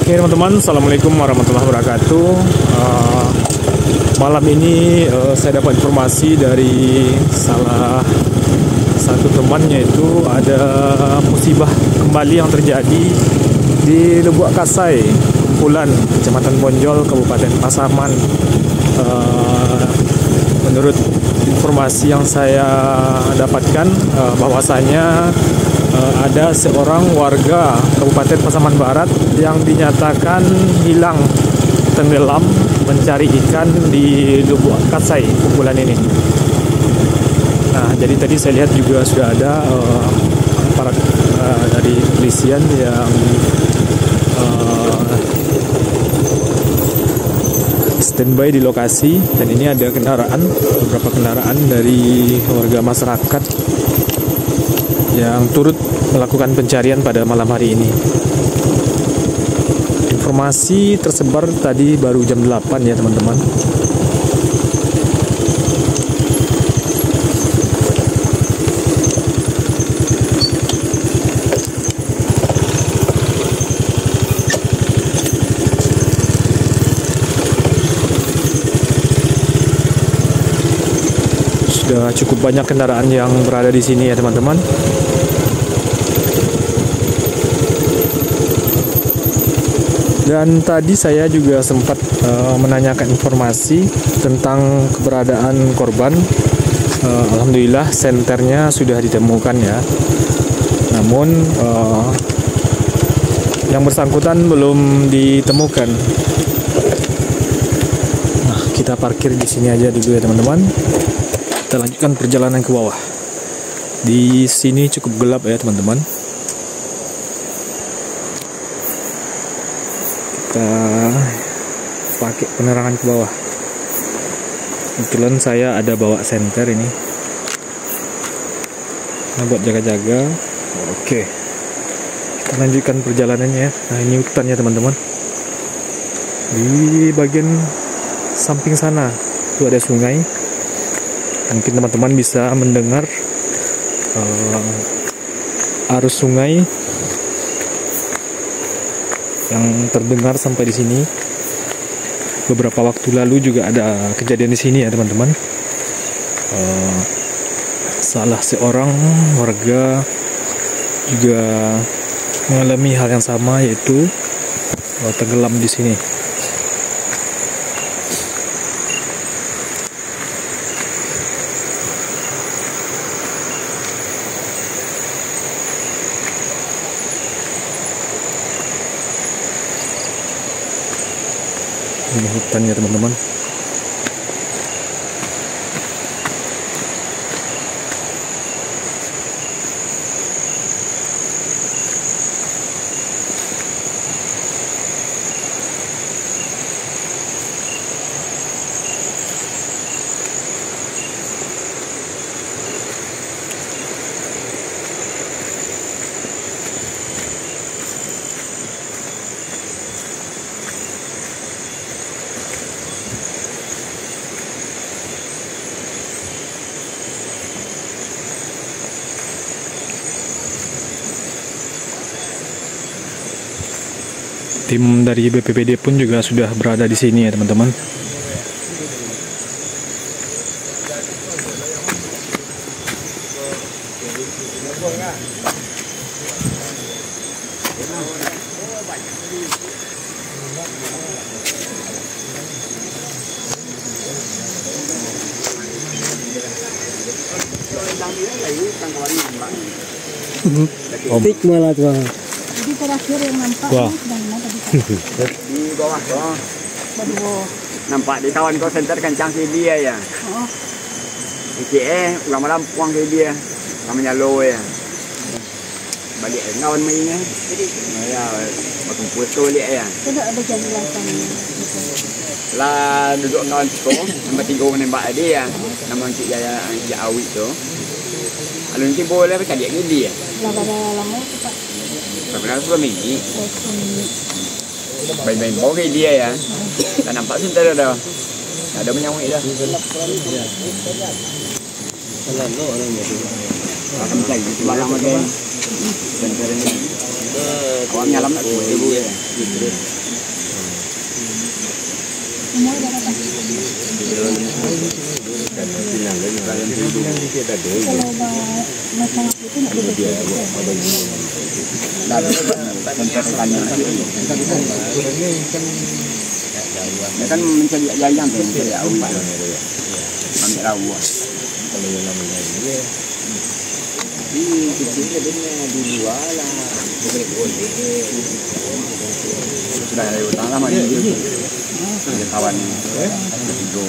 Oke teman-teman, Assalamualaikum warahmatullahi wabarakatuh. Malam ini saya dapat informasi dari salah satu temannya, itu ada musibah kembali yang terjadi di Lubuk Kasai, Kumpulan, Kecamatan Bonjol, Kabupaten Pasaman. Menurut informasi yang saya dapatkan, bahwasanya ada seorang warga Kabupaten Pasaman Barat yang dinyatakan hilang tenggelam mencari ikan di Lubuk Kasai, Kumpulan ini. Nah, jadi tadi saya lihat juga sudah ada aparat dari kepolisian yang standby di lokasi, dan ini ada beberapa kendaraan dari warga masyarakat yang turut melakukan pencarian pada malam hari ini. Informasi tersebar tadi baru jam 8 ya teman-teman. Sudah cukup banyak kendaraan yang berada di sini ya teman-teman. Dan tadi saya juga sempat menanyakan informasi tentang keberadaan korban. Alhamdulillah senternya sudah ditemukan ya. Namun yang bersangkutan belum ditemukan. Nah, kita parkir di sini aja dulu ya teman-teman. Kita lanjutkan perjalanan ke bawah. Di sini cukup gelap ya teman-teman. Kita pakai penerangan ke bawah. Kebetulan saya ada bawa senter ini. Nah, buat jaga-jaga. Oke. Kita lanjutkan perjalanannya. Nah, ini hutannya teman-teman. Di bagian samping sana itu ada sungai. Mungkin teman-teman bisa mendengar arus sungai yang terdengar sampai di sini. Beberapa waktu lalu juga ada kejadian di sini ya teman-teman. Salah seorang warga juga mengalami hal yang sama, yaitu tenggelam di sini. Ini hutan ya teman-teman. Tim dari BPBD pun juga sudah berada di sini ya teman-teman. Tik malah tuh. Jadi terakhir yang nampak di bawah tuh. Nampak di kawan kau center kencang si dia ya. Oh. Ulang malam puang ke dia. Namanya lo ya. Balik kawan mainnya. Ya, berkumpul tu lihat ya. Tidak ada jelasan. Lah duduk kawan tu, nombor 3 menembak dia ya. Nama Encik Jaya Awit tu. Kalau nanti boleh apa dia dia. Lah pada lama tu Pak. Sebenarnya sudah minggu. Baik-baik bawa ke dia ya. Tak nampak center dah. Ada menyawik dah. Akan cari di malam lagi. Center ini. Kawan nyalam nak 2,000 ya. Umur berapa? Kalau macam itu nggak Ya kan mencari yayang kan, mencari awal. Ambil awal. Kalau yang namanya ini, kecilnya dia di luar lah. Sudah ada utang lama dia. Dia kawan ni. Tiga.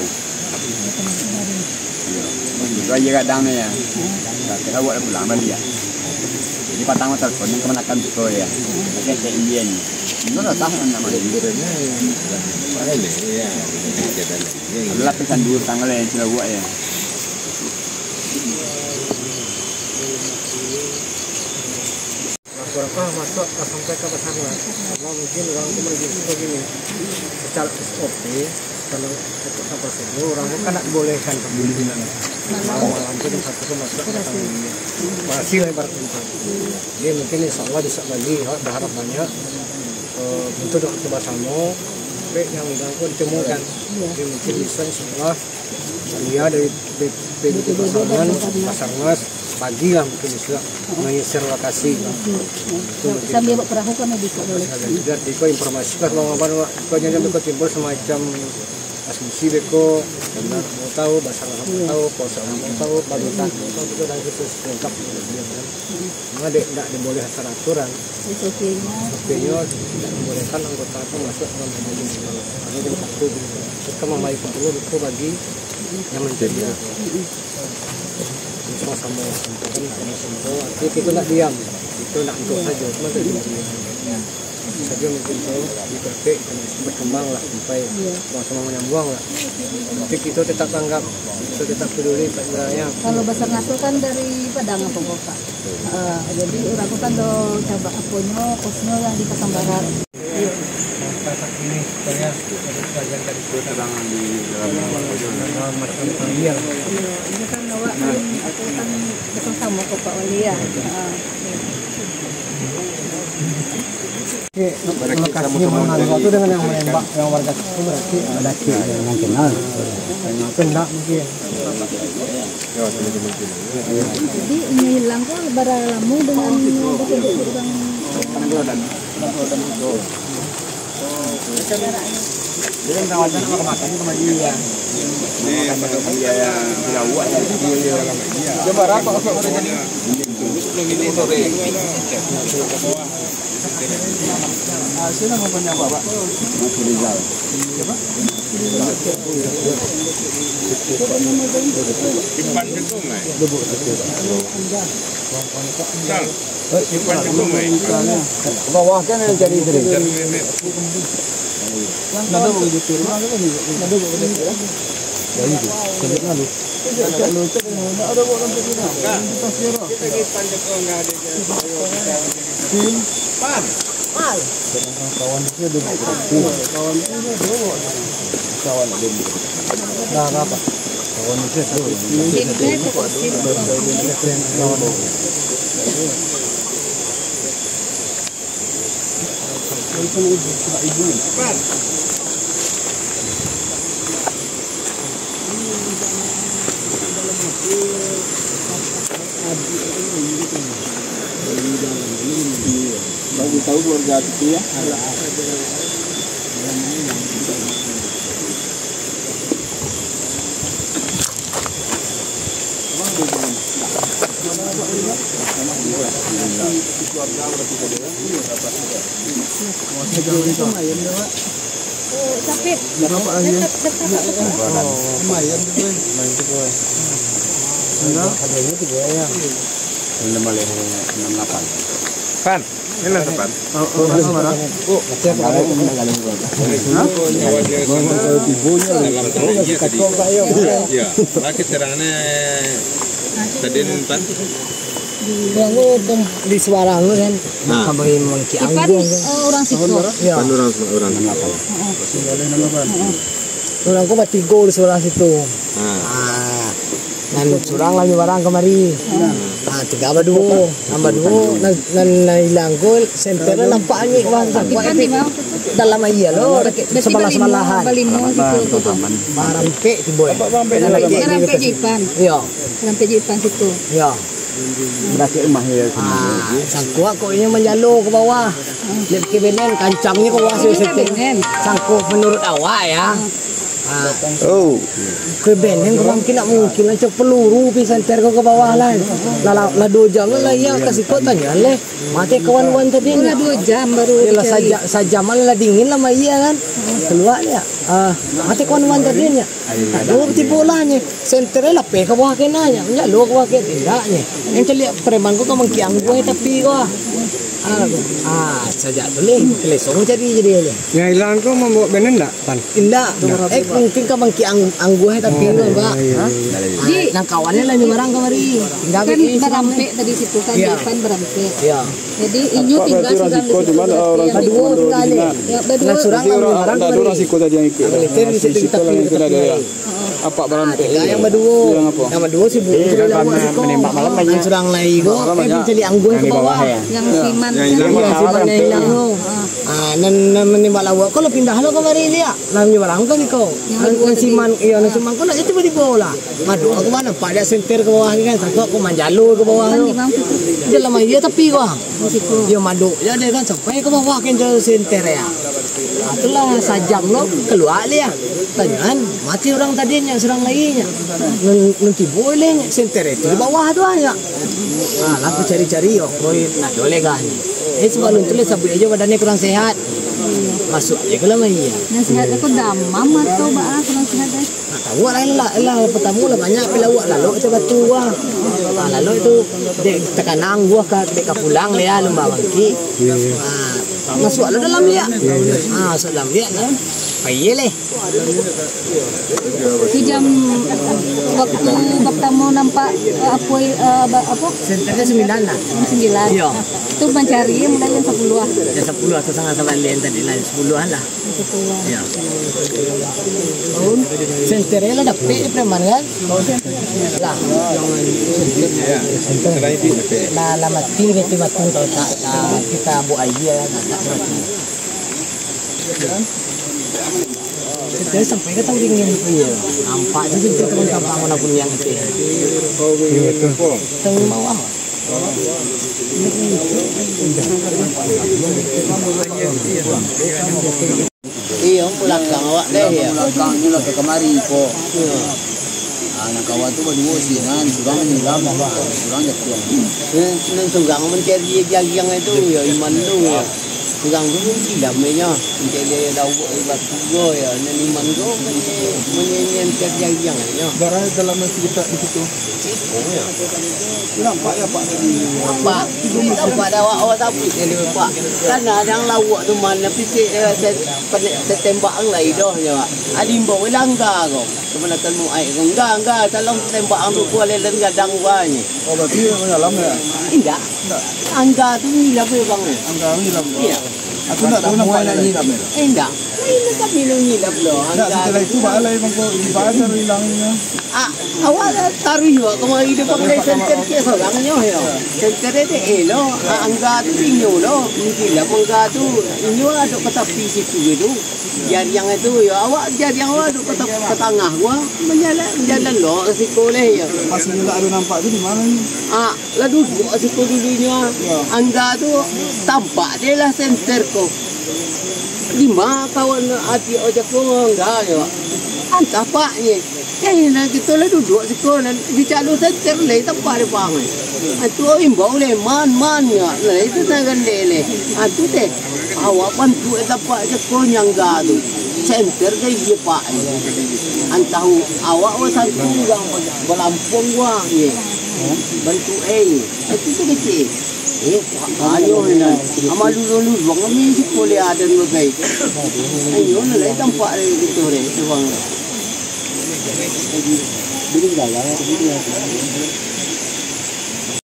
Juga dia kadang ni ya. Kita buat pulang balik ya. Jadi patang macam tu, ni kemenakan tu ya. Macam ke Indian. Itu dah tahan nama dia. Ada lapisan dua tanggal yang sudah buat ya. Berapa masuk sampai ke sana? Karena mungkin orang itu begini. Secara SOP kalau untuk sampai sini orang itu kan tak bolehkan beli di mana. Malam itu satu tu masuk ke sana. Masih lebar tempat. Jadi mungkin insya Allah bisa bagi. Berharap banyak. Untuk coba sama. Yang mengganggu ditemukan. Jadi mungkin bisa insya Allah. Dia dari PBT Pasangan, Pasarnas. Pagi lah mungkin bisa mengisir lokasi. Sambil bawa perahu kan bisa boleh. Jadi kau informasi kan kalau apa kau jangan beko timbul semacam asumsi beko benar mau tahu bahasa Arab mau tahu bahasa Arab mau tahu balutan mau tahu itu dan itu lengkap. Cuma tidak diboleh asal aturan. SOP-nya tidak dibolehkan anggota itu masuk dalam majlis malam. Ini jam 1. Kita membaik dulu buku bagi yang menjadi. Sama-sama artinya kita nak diam, kita nak untuk saja, cuma kita diam saja mungkin tahu diperbaik dan berkembang lah sampai sama-sama menyambung lah. Tapi kita tetap tanggap, kita tetap peduli Pak Ibrahim. kalau besar nasul kan dari Padang apa Bapak? Jadi orang itu kan do coba aponyo kosnya yang di Pasang Barat. Saat ini saya belajar dari keterangan di dalam macam panggilan. Ini kan awak aku kan bersama ke Pak Wali ya. Lokasinya mana? Waktu dengan yang menembak yang warga itu berarti ada yang kenal. Kena mungkin. Jadi ini hilang kok lebaran lamu dengan orang Dia kan kawasan sama makan sama dia. Makan sama dia yang tidak buat ya. Coba berapa kok jadi? Ini sore. Sini mau punya apa, Pak? Mas Rizal. Siapa? Simpan jentung, Mas. Simpan jentung, Mas. Bawah kan yang jadi sering. Nada mau di turun, nada mau di turun. Dari itu, sebut lalu. Kalau itu ada orang begini. Kita kira. Kita simpan jentung nggak ada. Simpan. Mal. Kawan dia ada kawan dia dulu. Kawan ada. Dah apa? Kawan dia dulu. Ibu. Pan. Bagi tahu keluarga itu ya. Tapi Berapa lagi? lumayan tuh, main tuh boy. Enggak, harganya 3 ya. 68. Pan, ini tepat. Oh, mana? Oh, siapa kalau Iya, lagi serangannya tadi Pan. yang di Suarang kan. Sampai Mangki Anggung. orang situ. Ya. Orang Orang kok mati gol di Suarang situ. Dan curang lagi barang kemari. Nah, tiga tambah dua na hilang ko center na nampak ni wang dalam iya lo sebelah-sebelahan barampe ti boy Rampe Jipan. iya Rampe Jipan situ. iya Berarti rumah ya. sangkua kok ini menjalo ke bawah lihat ke benen kancangnya ke bawah center sangkut menurut awak ya Oh, ke benen mungkin nak mungkin lah peluru pi center ke bawah lah la 2 jam lah ya kasih kau tanya leh mati kawan-kawan tadi Udah 2 jam baru lah dicari. saja malah dingin lah iya kan keluar ya mati kawan-kawan tadi nya aduh ti bolanya center lah pe ke bawah kenanya nya lu ke bawah tidaknya yang celi preman ko kamang kiang gue tapi ko saja boleh kelesong jadi ya Yang hilang kau membawa benen enggak, Pan? indah mungkin kamang kiang angguh tapi ko ba Di nang kawannya lah nyemarang kamari tinggal kan Berampe tadi situ kan Iya. Jipan Berampe. ya Jadi inyo tinggal surang di situ. Baduo tinggal Ya nang berdua. surang kan nyemarang Tak ada kamari resiko tadi yang ikut. militer di situ kita pilih Apa berantai? yang baduo yang baduo sih bu menembak malam banyak. surang lagi go mencari angguh ke bawah Yang Siman. Yang hilang iya si mana hilang ho nan menembak lawak kalau pindah lo kamari dia nam nyemarang kan iko nan siman iya nan siman ko nak jadi di bola madu aku mana pak dia senter ke bawah ni kan sangkut aku manjalo ke bawah Kan tu di bang situ. dia lama dia tapi ko Di situ. dia madu dia kan sampai ke bawah kan dia senter ya itulah sajam lo keluar dia tanyakan mati orang tadinya serang lainnya nanti boleh senter itu di bawah tu aja aku cari-cari yo koi nak boleh kan sebelum tulis sampai aja badannya kurang sehat masuk aja ke lama iya Nasihat aku damam atau bah kurang sehat deh. tahu lah pertama lah banyak pelawak lalu itu batu gua lalu itu dek tekanang gua ke pulang dia lomba bangki masuk lo dalam dia masuk dalam dia kan payah Itu jam waktu pertama nampak apa? senternya 9 lah Jam 9. Iya. Itu mencari mulai jam 10-an. ya 10 atau sangat lain tadi lah 10-an lah ya senternya lah dapet preman kan lah lah mati kita matung kalau kita buat aja tak mati kita sampai ke tahu dingin punya nampak tu kita teman-teman mana pun yang itu tengah bawah iya belakang awak deh ya belakangnya lah ke kemari po. Anak kawan tu berdua sih kan, surang menyiram, surang jatuh. nan sugang mencari yang itu ya iman tu ya sugang tu tidak punya mencari daun batu ya nan iman tu menyenyen kerja yang ya Barang dalam kita di situ. Nampak ya Pak? Pak, nampak dah awak tapi ni Pak. Kan ada yang lawak tu mana pisik saya tembak ang lai dah ya Pak. Adim bawa langgar kau. Kemudian mu ai enggak tolong tembak ang tu boleh gadang gua ni. Oh berarti mendalam ya? Tidak. Angga tu ni apa bang? Angga hilang. Iya. Aku nak tahu nampak nak hilang ya? Enggak. Ini tak minum ni lah belum. Tak setelah itu balai bangko ibadah hilangnya. Awak taruh juga kemari depan dari senter ke sorangnya ya. Senter itu elo, angga tu inyo lo. Mungkin lah angga tu inyo ada ke tepi situ gitu. Yang itu ya awak yang awak ada ke tengah gua menjalan lo ke sekolah ya. Masih tak ada nampak tu di mana ni? Lah duduk sekolah dulunya. Angga tu tampak dia lah senter ko. Di mana kawan hati ojek ko enggak ya. Antah paknya. Nak kita lah duduk sekolah di calon senter leh tempat dia pang. Atu imbau leh man ya. Lah itu tangan leh. Atu deh awak bantu tempat sekolah yang gadu. Senter ke dia pak. Antah awak satu orang belampung gua ye. Bantu itu tu kecil. Ayo ni, amal dulu bang kami sekolah ada dua kali. Ayo ni lah tempat itu deh, bang. Beri dah lah, beri dah.